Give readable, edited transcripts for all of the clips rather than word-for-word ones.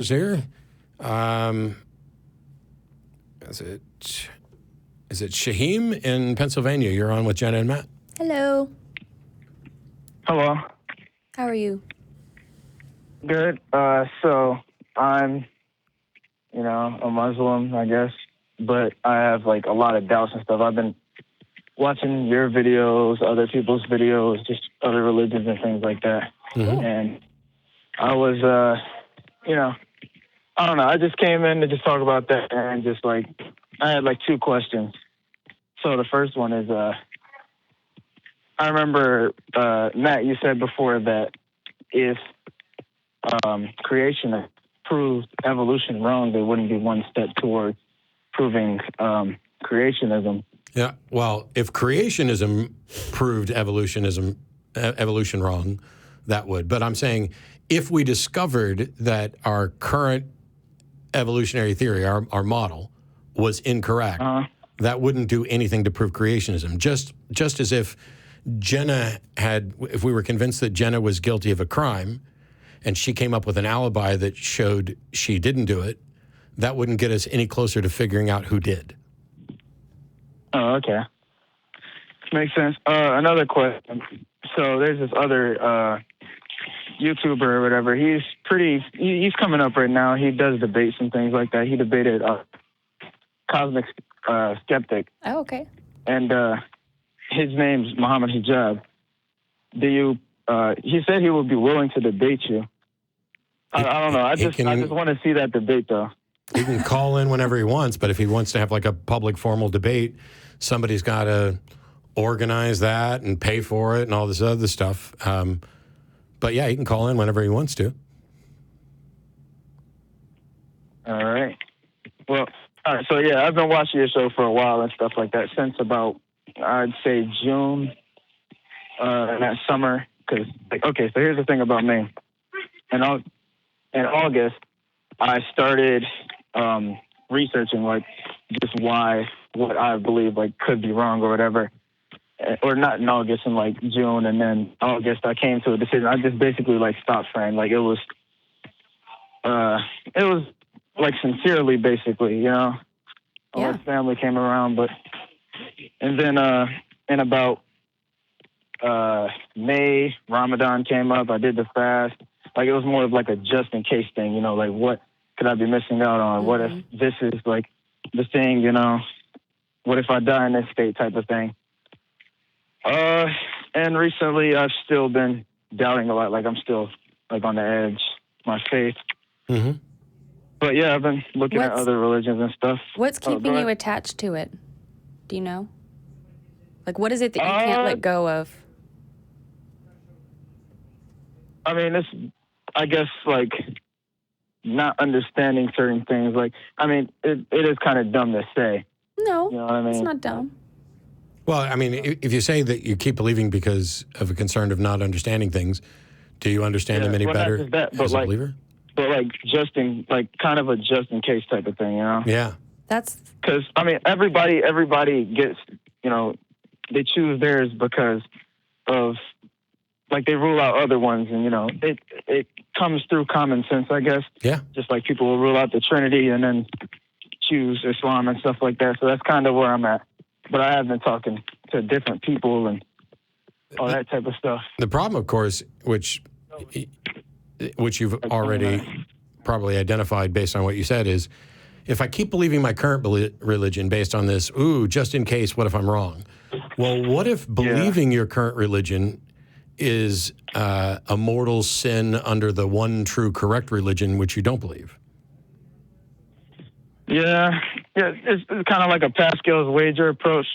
here. Is it Shaheem in Pennsylvania? You're on with Jenna and Matt. Hello. Hello. How are you? Good. So I'm, a Muslim, I guess, but I have like a lot of doubts and stuff. I've been watching your videos, other people's videos, just other religions and things like that. Mm-hmm. And I was, I don't know. I just came in to just talk about that and just like, I had like two questions. So the first one is, I remember, Matt, you said before that if creation proved evolution wrong, there wouldn't be one step towards proving creationism. Yeah. Well, if creationism proved evolution wrong, that would. But I'm saying if we discovered that our current evolutionary theory, our model, was incorrect, that wouldn't do anything to prove creationism. Just as if if we were convinced that Jenna was guilty of a crime and she came up with an alibi that showed she didn't do it, that wouldn't get us any closer to figuring out who did. Oh, okay. Makes sense. Another question. So there's this other YouTuber or whatever. He's coming up right now. He does debates and things like that. He debated Cosmic Skeptic. Oh, okay. And his name's Muhammad Hijab. He said he would be willing to debate you. I don't know. I just want to see that debate, though. He can call in whenever he wants, but if he wants to have like a public formal debate, somebody's got to organize that and pay for it and all this other stuff. But yeah, he can call in whenever he wants to. All right. Well, all right. So yeah, I've been watching your show for a while and stuff like that since about, I'd say June, that summer. Cause so here's the thing about me. In August, I started researching like just what I believe like could be wrong or whatever, or not in August, in like June, and then August I came to a decision. I just basically like stopped praying. Like it was like sincerely, basically, All Yeah. his family came around, and then in about May, Ramadan came up. I did the fast. Like it was more of like a just in case thing, like what could I be missing out on? Mm-hmm. What if this is like the thing, what if I die in this state type of thing? And recently I've still been doubting a lot. Like I'm still like on the edge, my faith. Mm-hmm. But yeah, I've been looking at other religions and stuff. What's keeping you attached to it? Do you know? Like, what is it that you can't let go of? I mean, it's, I guess, like, not understanding certain things. Like, I mean, it is kind of dumb to say. No, You know what I mean? it's not dumb. Well, I mean, if you say that you keep believing because of a concern of not understanding things, do you understand them any better not just that, as a believer? But like kind of a just in case type of thing, Yeah. That's because I mean everybody gets they choose theirs because of like they rule out other ones, and it comes through common sense, I guess. Yeah. Just like people will rule out the Trinity and then choose Islam and stuff like that. So that's kind of where I'm at. But I have been talking to different people and all that type of stuff. The problem, of course, which you've already probably identified based on what you said, is if I keep believing my current religion based on this, just in case, what if I'm wrong? Well, what if believing your current religion is a mortal sin under the one true correct religion, which you don't believe? Yeah, it's kind of like a Pascal's wager approach.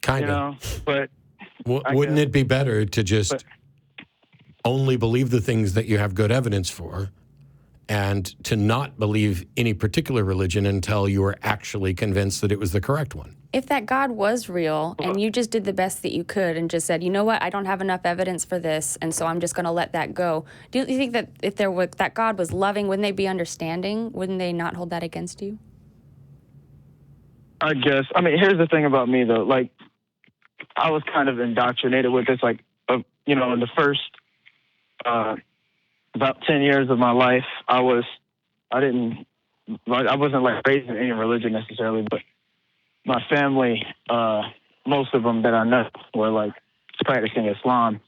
Kind of. But wouldn't it be better to just only believe the things that you have good evidence for, and to not believe any particular religion until you are actually convinced that it was the correct one? if that God was real and you just did the best that you could and just said, you know what, I don't have enough evidence for this, and so I'm just going to let that go. Do you think that if that God was loving, wouldn't they be understanding? Wouldn't they not hold that against you? I guess. I mean, here's the thing about me, though. Like, I was kind of indoctrinated with this, like, in the first about 10 years of my life, I was I wasn't like raised in any religion necessarily, but my family, most of them that I know were like practicing Islam.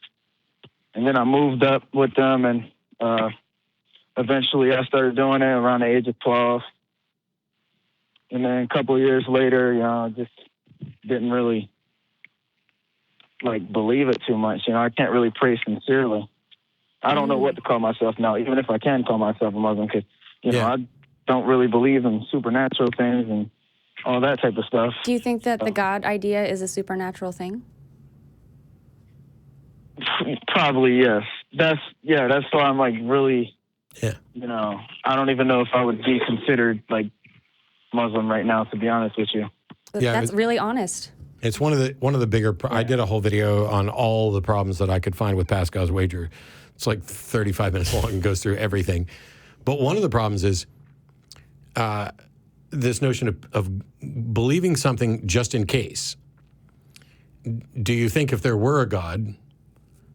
And then I moved up with them, and eventually I started doing it around the age of 12. And then a couple of years later, just didn't really like believe it too much. I can't really pray sincerely. I don't know what to call myself now, even if I can call myself a Muslim, because I don't really believe in supernatural things and all that type of stuff. Do you think that the God idea is a supernatural thing? Probably, yes. That's why I'm like really, I don't even know if I would be considered like Muslim right now, to be honest with you. That's really honest. It's one of the bigger. I did a whole video on all the problems that I could find with Pascal's wager. It's like 35 minutes long and goes through everything. But one of the problems is this notion of believing something just in case. Do you think if there were a God,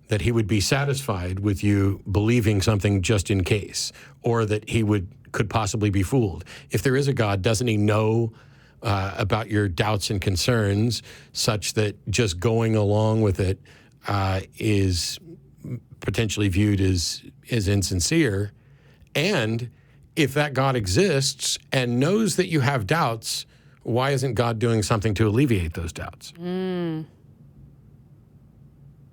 that he would be satisfied with you believing something just in case, or that he could possibly be fooled? If there is a God, doesn't he know about your doubts and concerns such that just going along with it is potentially viewed as insincere? And if that God exists and knows that you have doubts, why isn't God doing something to alleviate those doubts?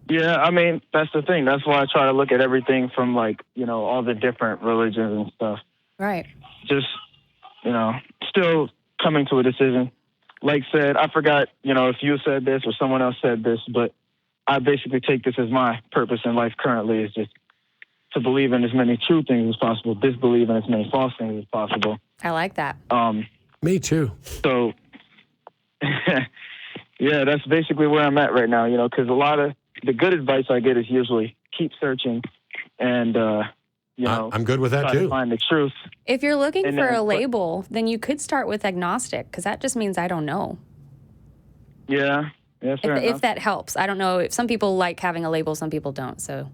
Yeah, I mean, that's the thing. That's why I try to look at everything from like, all the different religions and stuff. Right. Just, still coming to a decision. Like said, I forgot, if you said this or someone else said this, but I basically take this as my purpose in life currently, is just to believe in as many true things as possible, disbelieve in as many false things as possible. I like that. Me too. So, yeah, that's basically where I'm at right now, because a lot of the good advice I get is usually keep searching and, I'm good with that try too. to find the truth. If you're looking for a label, then you could start with agnostic, because that just means I don't know. Yeah. Yeah, fair enough. If that helps. I don't know. If some people like having a label, some people don't. So.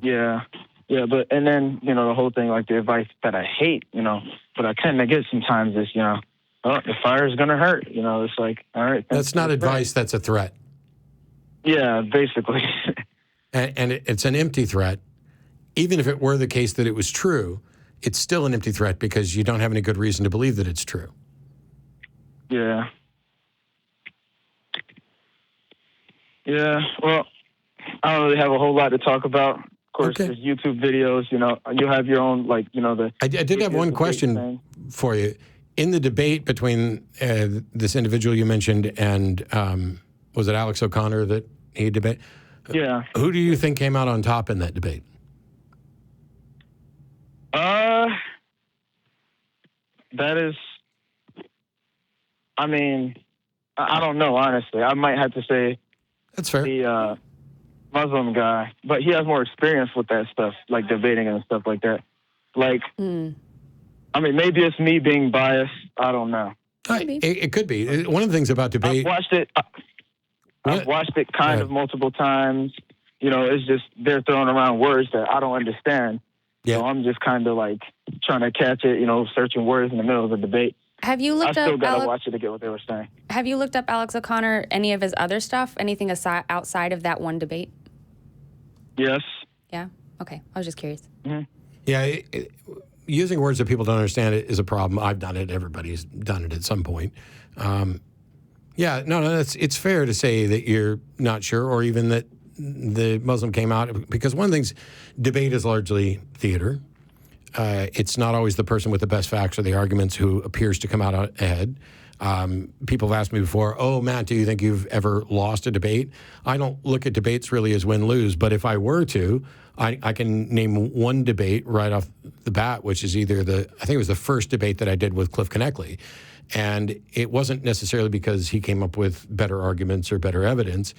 Yeah. Yeah, but and then, the whole thing, like the advice that I hate, but I tend to get sometimes is, oh, the fire is going to hurt. It's like, all right. That's not advice, that's a threat. Yeah, basically. And it's an empty threat. Even if it were the case that it was true, it's still an empty threat because you don't have any good reason to believe that it's true. Yeah. Yeah, well, I don't really have a whole lot to talk about. Of course, there's YouTube videos, you have your own, I did have one question for you. In the debate between this individual you mentioned and, was it Alex O'Connor that he debated? Yeah. Who do you think came out on top in that debate? That is, I mean, I don't know, honestly. I might have to say that's fair. The Muslim guy, but he has more experience with that stuff, like debating and stuff like that. Like, I mean, maybe it's me being biased. I don't know. It could be. One of the things about debate. I've watched it kind of multiple times. It's just they're throwing around words that I don't understand. Yeah. So I'm just kind of like trying to catch it, searching words in the middle of the debate. Have you looked up? I still gotta watch it to get what they were saying. Have you looked up Alex O'Connor, any of his other stuff, anything outside of that one debate? Yes. Yeah? Okay. I was just curious. Mm-hmm. Yeah, using words that people don't understand is a problem. I've done it. Everybody's done it at some point. It's fair to say that you're not sure, or even that the Muslim came out, because one of the things, debate is largely theater. It's not always the person with the best facts or the arguments who appears to come out ahead. People have asked me before, oh, Matt, do you think you've ever lost a debate? I don't look at debates really as win-lose, but if I were to, I can name one debate right off the bat, which is either I think it was the first debate that I did with Cliff Conneckley. And it wasn't necessarily because he came up with better arguments or better evidence.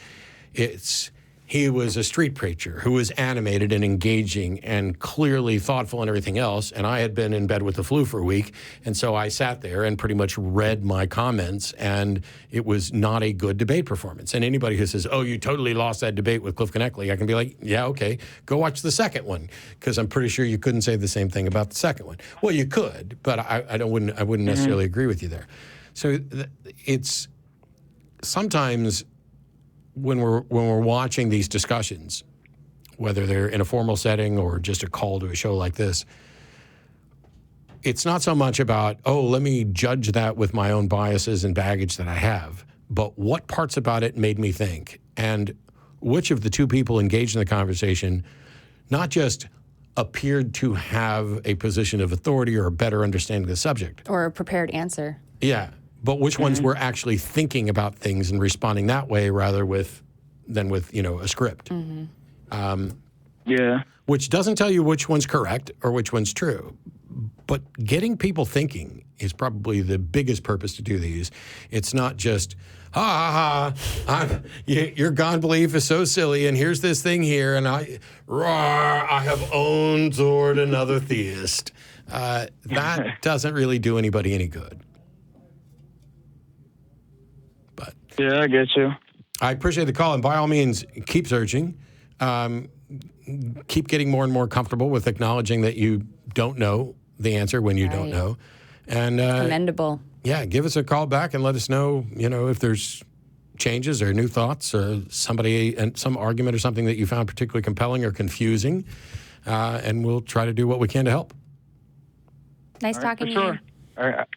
he was a street preacher who was animated and engaging and clearly thoughtful and everything else. And I had been in bed with the flu for a week. And so I sat there and pretty much read my comments, and it was not a good debate performance. And anybody who says, oh, you totally lost that debate with Cliff Connectley, I can be like, yeah, okay, go watch the second one, because I'm pretty sure you couldn't say the same thing about the second one. Well, you could, but I wouldn't necessarily agree with you there. So it's sometimes when we're watching these discussions, whether they're in a formal setting or just a call to a show like this, it's not so much about, oh, let me judge that with my own biases and baggage that I have, but what parts about it made me think, and which of the two people engaged in the conversation not just appeared to have a position of authority or a better understanding of the subject. Or a prepared answer. Yeah. But which ones were actually thinking about things and responding that way rather than with a script. Yeah. Which doesn't tell you which one's correct or which one's true. But getting people thinking is probably the biggest purpose to do these. It's not just, your God belief is so silly, and here's this thing here, and I have owned toward another theist. That doesn't really do anybody any good. Yeah, I get you. I appreciate the call, and by all means, keep searching. Keep getting more and more comfortable with acknowledging that you don't know the answer when you don't know. And commendable. Yeah, give us a call back and let us know, if there's changes or new thoughts or some argument or something that you found particularly compelling or confusing, and we'll try to do what we can to help. Nice talking to you. Sure. All right.